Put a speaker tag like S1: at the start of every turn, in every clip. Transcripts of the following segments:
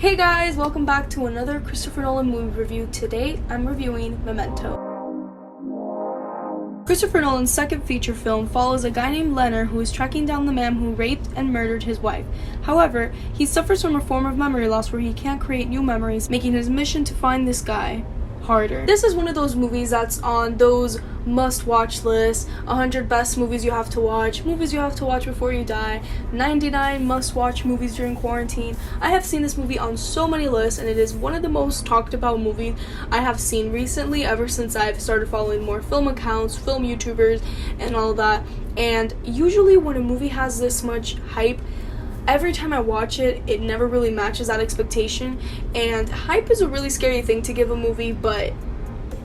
S1: Hey guys, welcome back to another Christopher Nolan movie review. Today, I'm reviewing Memento. Christopher Nolan's second feature film follows a guy named Leonard who is tracking down the man who raped and murdered his wife. However, he suffers from a form of memory loss where he can't create new memories, making his mission to find this guy harder. This is one of those movies that's on those must-watch lists, 100 best movies you have to watch, movies you have to watch before you die, 99 must-watch movies during quarantine. I have seen this movie on so many lists, and it is one of the most talked about movies I have seen recently, ever since I've started following more film accounts, film YouTubers, and all that. And usually when a movie has this much hype, every time I watch it, it never really matches that expectation, and hype is a really scary thing to give a movie, but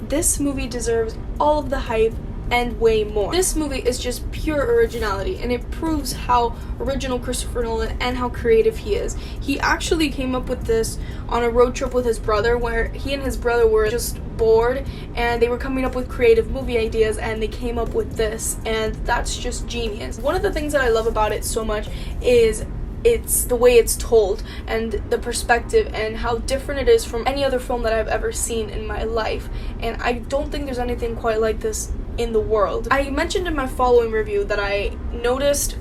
S1: this movie deserves all of the hype and way more. This movie is just pure originality, and it proves how original Christopher Nolan and how creative he is. He actually came up with this on a road trip with his brother, where he and his brother were just bored and they were coming up with creative movie ideas, and they came up with this, and that's just genius. One of the things that I love about it so much is it's the way it's told and the perspective and how different it is from any other film that I've ever seen in my life, and I don't think there's anything quite like this in the world. I mentioned in my following review that I noticed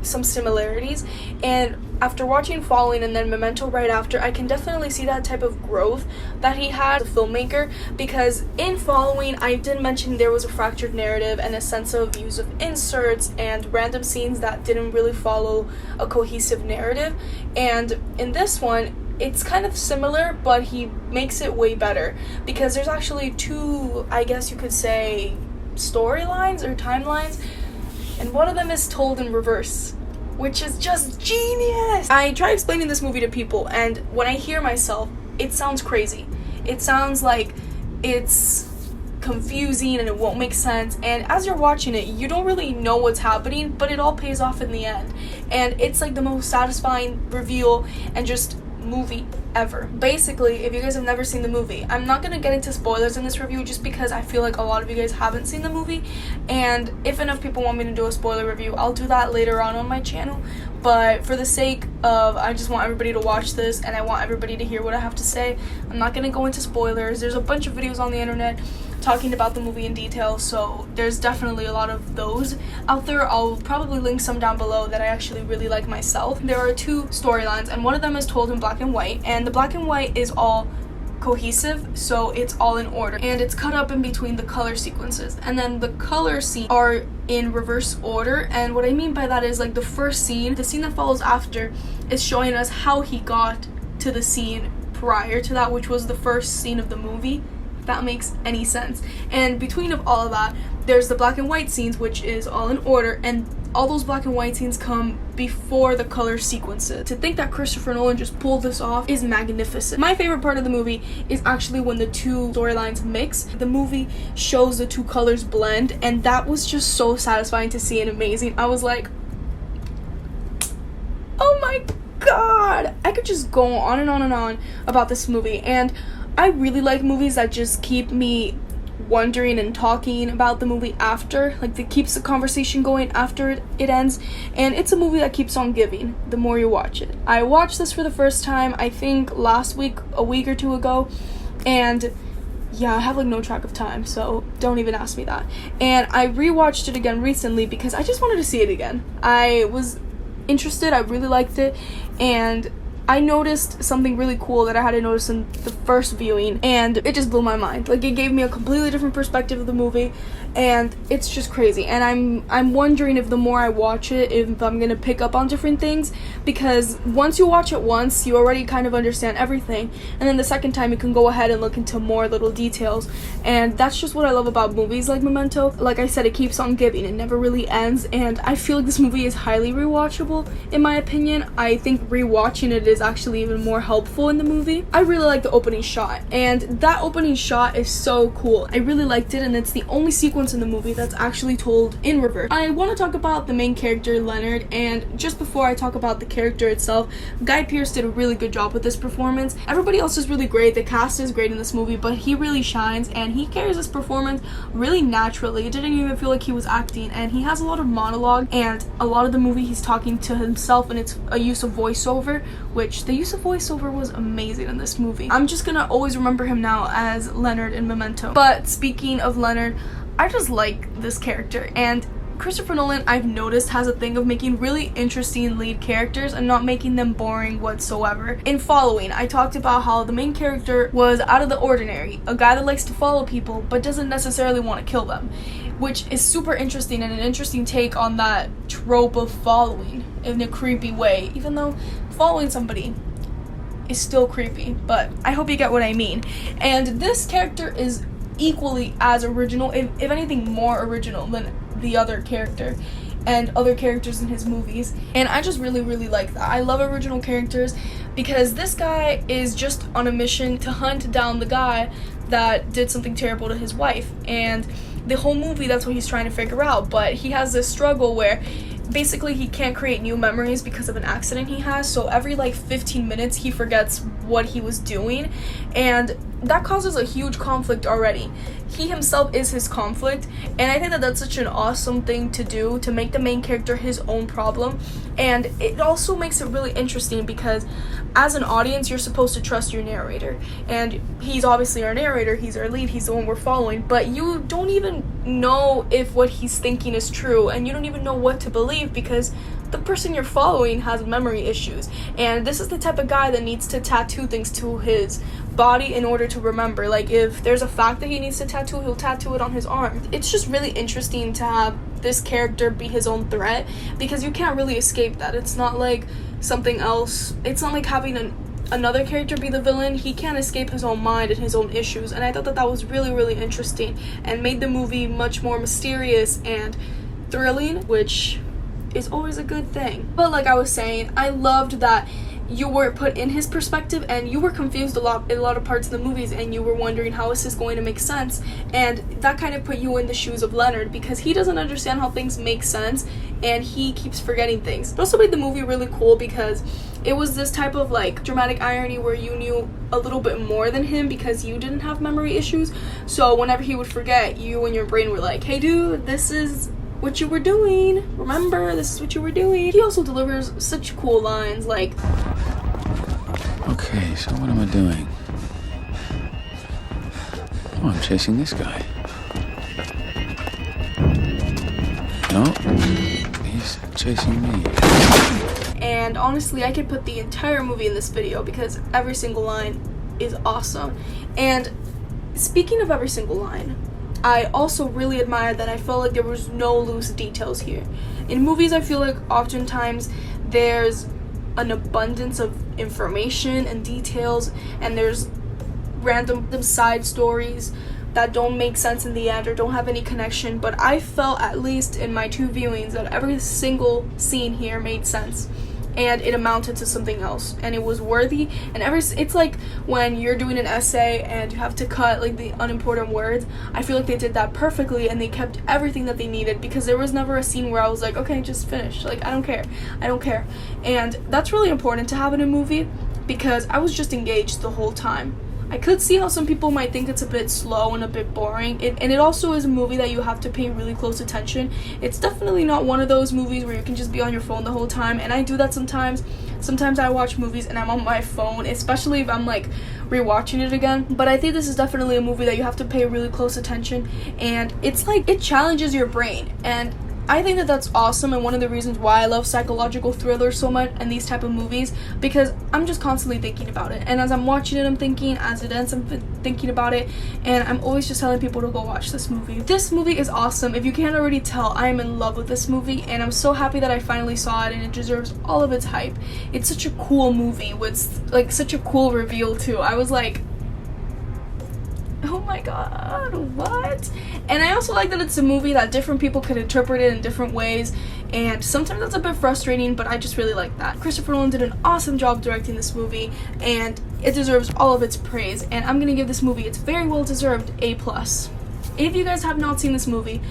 S1: some similarities, and after watching Following and then Memento right after, I can definitely see that type of growth that he had as a filmmaker, because in Following, I did mention there was a fractured narrative and a sense of use of inserts and random scenes that didn't really follow a cohesive narrative, and in this one, it's kind of similar, but he makes it way better, because there's actually two, I guess you could say, storylines or timelines, and one of them is told in reverse, which is just genius. I try explaining this movie to people, and when I hear myself, it sounds crazy. It sounds like it's confusing and it won't make sense, and as you're watching it, you don't really know what's happening, but it all pays off in the end, and it's like the most satisfying reveal and just movie ever. Basically, if you guys have never seen the movie, I'm not gonna get into spoilers in this review just because I feel like a lot of you guys haven't seen the movie, and if enough people want me to do a spoiler review, I'll do that later on my channel. But for the sake of, I just want everybody to watch this and I want everybody to hear what I have to say, I'm not gonna go into spoilers. There's a bunch of videos on the internet talking about the movie in detail, so there's definitely a lot of those out there. I'll probably link some down below that I actually really like myself. There are two storylines, and one of them is told in black and white, and the black and white is all cohesive, so it's all in order, and it's cut up in between the color sequences, and then the color scenes are in reverse order. And what I mean by that is, like, the first scene, the scene that follows after, is showing us how he got to the scene prior to that, which was the first scene of the movie, if that makes any sense. And between of all of that, there's the black and white scenes, which is all in order, and all those black and white scenes come before the color sequences. To think that Christopher Nolan just pulled this off is magnificent. My favorite part of the movie is actually when the two storylines mix. The movie shows the two colors blend, and that was just so satisfying to see and amazing. I was like, oh my god! I could just go on and on and on about this movie, and I really like movies that just keep me wondering and talking about the movie after, like, that keeps the conversation going after it ends, and it's a movie that keeps on giving the more you watch it. I watched this for the first time, I think last week, a week or two ago, and yeah, I have like no track of time, so don't even ask me that. And I rewatched it again recently because I just wanted to see it again. I was interested, I really liked it, and I noticed something really cool that I hadn't noticed in the first viewing, and it just blew my mind. Like, it gave me a completely different perspective of the movie, and it's just crazy. And I'm wondering if the more I watch it, if I'm gonna pick up on different things, because once you watch it once, you already kind of understand everything, and then the second time you can go ahead and look into more little details, and that's just what I love about movies like Memento. Like I said, it keeps on giving, it never really ends, and I feel like this movie is highly rewatchable, in my opinion. I think rewatching it is actually even more helpful in the movie. I really like the opening shot, and that opening shot is so cool. I really liked it, and it's the only sequence in the movie that's actually told in reverse. I want to talk about the main character, Leonard, and just before I talk about the character itself, Guy Pearce did a really good job with this performance. Everybody else is really great, the cast is great in this movie, but he really shines, and he carries this performance really naturally. It didn't even feel like he was acting, and he has a lot of monologue, and a lot of the movie he's talking to himself, and it's a use of voiceover, which the use of voiceover was amazing in this movie. I'm just gonna always remember him now as Leonard in Memento. But speaking of Leonard, I just like this character, and Christopher Nolan, I've noticed, has a thing of making really interesting lead characters and not making them boring whatsoever. In Following, I talked about how the main character was out of the ordinary, a guy that likes to follow people but doesn't necessarily want to kill them, which is super interesting and an interesting take on that trope of following in a creepy way, even though following somebody is still creepy, but I hope you get what I mean. And this character is equally as original, if anything more original than the other character and other characters in his movies, and I just really like that. I love original characters because this guy is just on a mission to hunt down the guy that did something terrible to his wife, and the whole movie that's what he's trying to figure out. But he has this struggle where basically he can't create new memories because of an accident he has, so every like 15 minutes he forgets what he was doing, and that causes a huge conflict already. He himself is his conflict, and I think that that's such an awesome thing to do, to make the main character his own problem. And it also makes it really interesting because as an audience you're supposed to trust your narrator, and he's obviously our narrator, he's our lead, he's the one we're following, but you don't even know if what he's thinking is true, and you don't even know what to believe because the person you're following has memory issues, and this is the type of guy that needs to tattoo things to his body in order to remember. Like, if there's a fact that he needs to tattoo, he'll tattoo it on his arm. It's just really interesting to have this character be his own threat because you can't really escape that. It's not like something else. It's not like having another character be the villain. He can't escape his own mind and his own issues, and I thought that that was really interesting and made the movie much more mysterious and thrilling, which is always a good thing. But like I was saying, I loved that you were put in his perspective and you were confused in a lot of parts of the movies, and you were wondering how is this going to make sense, and that kind of put you in the shoes of Leonard because he doesn't understand how things make sense and he keeps forgetting things. It also made the movie really cool because it was this type of like dramatic irony where you knew a little bit more than him because you didn't have memory issues, so whenever he would forget, you and your brain were like, hey dude, this is what you were doing, remember, this is what you were doing. He also delivers such cool lines like,
S2: okay, so what am I doing? Oh, I'm chasing this guy. No, he's chasing me.
S1: and honestly I could put the entire movie in this video because every single line is awesome. And speaking of every single line, I also really admired that I felt like there was no loose details here. In movies, I feel like oftentimes there's an abundance of information and details, and there's random side stories that don't make sense in the end or don't have any connection, but I felt, at least in my 2 viewings, that every single scene here made sense and it amounted to something else and it was worthy. And it's like when you're doing an essay and you have to cut like the unimportant words. I feel like they did that perfectly and they kept everything that they needed because there was never a scene where I was like, okay, just finish, like I don't care. And that's really important to have in a movie because I was just engaged the whole time. I could see how some people might think it's a bit slow and a bit boring, and it also is a movie that you have to pay really close attention. It's definitely not one of those movies where you can just be on your phone the whole time, and I do that sometimes. Sometimes I watch movies and I'm on my phone, especially if I'm like rewatching it again. But I think this is definitely a movie that you have to pay really close attention, and it's like it challenges your brain, and I think that that's awesome, and one of the reasons why I love psychological thrillers so much and these type of movies, because I'm just constantly thinking about it, and as I'm watching it I'm thinking, as it ends I'm thinking about it, and I'm always just telling people to go watch this movie. This movie is awesome. If you can't already tell, I am in love with this movie, and I'm so happy that I finally saw it, and it deserves all of its hype. It's such a cool movie with like such a cool reveal too. I was like, oh my god, what? And I also like that it's a movie that different people could interpret it in different ways, and sometimes that's a bit frustrating, but I just really like that. Christopher Nolan did an awesome job directing this movie, and it deserves all of its praise, and I'm gonna give this movie its very well deserved A+. If you guys have not seen this movie,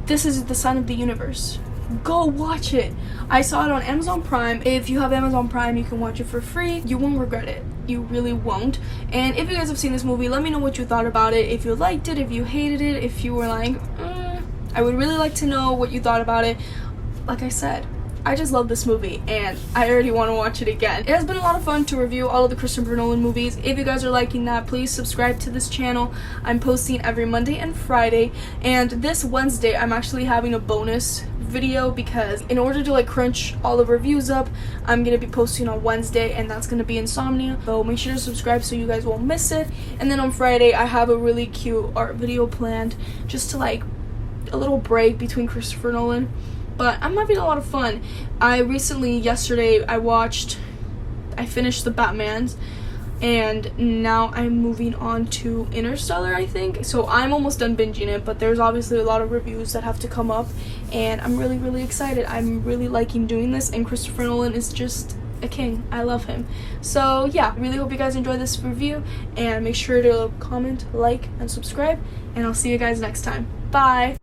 S1: this is The Sign of the Universe. Go watch it. I saw it on Amazon Prime. If you have Amazon Prime, you can watch it for free. You won't regret it. You really won't. And if you guys have seen this movie, let me know what you thought about it. If you liked it, if you hated it, if you were like, I would really like to know what you thought about it. Like I said, I just love this movie and I already want to watch it again. It has been a lot of fun to review all of the Christopher Nolan movies. If you guys are liking that, please subscribe to this channel. I'm posting every Monday and Friday, and this Wednesday I'm actually having a bonus video because in order to like crunch all the reviews up, I'm gonna be posting on Wednesday, and that's gonna be Insomnia. So make sure to subscribe so you guys won't miss it. And then on Friday I have a really cute art video planned, just to like a little break between Christopher Nolan. But I'm having a lot of fun. Yesterday I finished the Batmans, and now I'm moving on to Interstellar, I think. So I'm almost done binging it, but there's obviously a lot of reviews that have to come up, and I'm really, really excited. I'm really liking doing this, and Christopher Nolan is just a king. I love him. So yeah, really hope you guys enjoy this review, and make sure to comment, like, and subscribe, and I'll see you guys next time. Bye!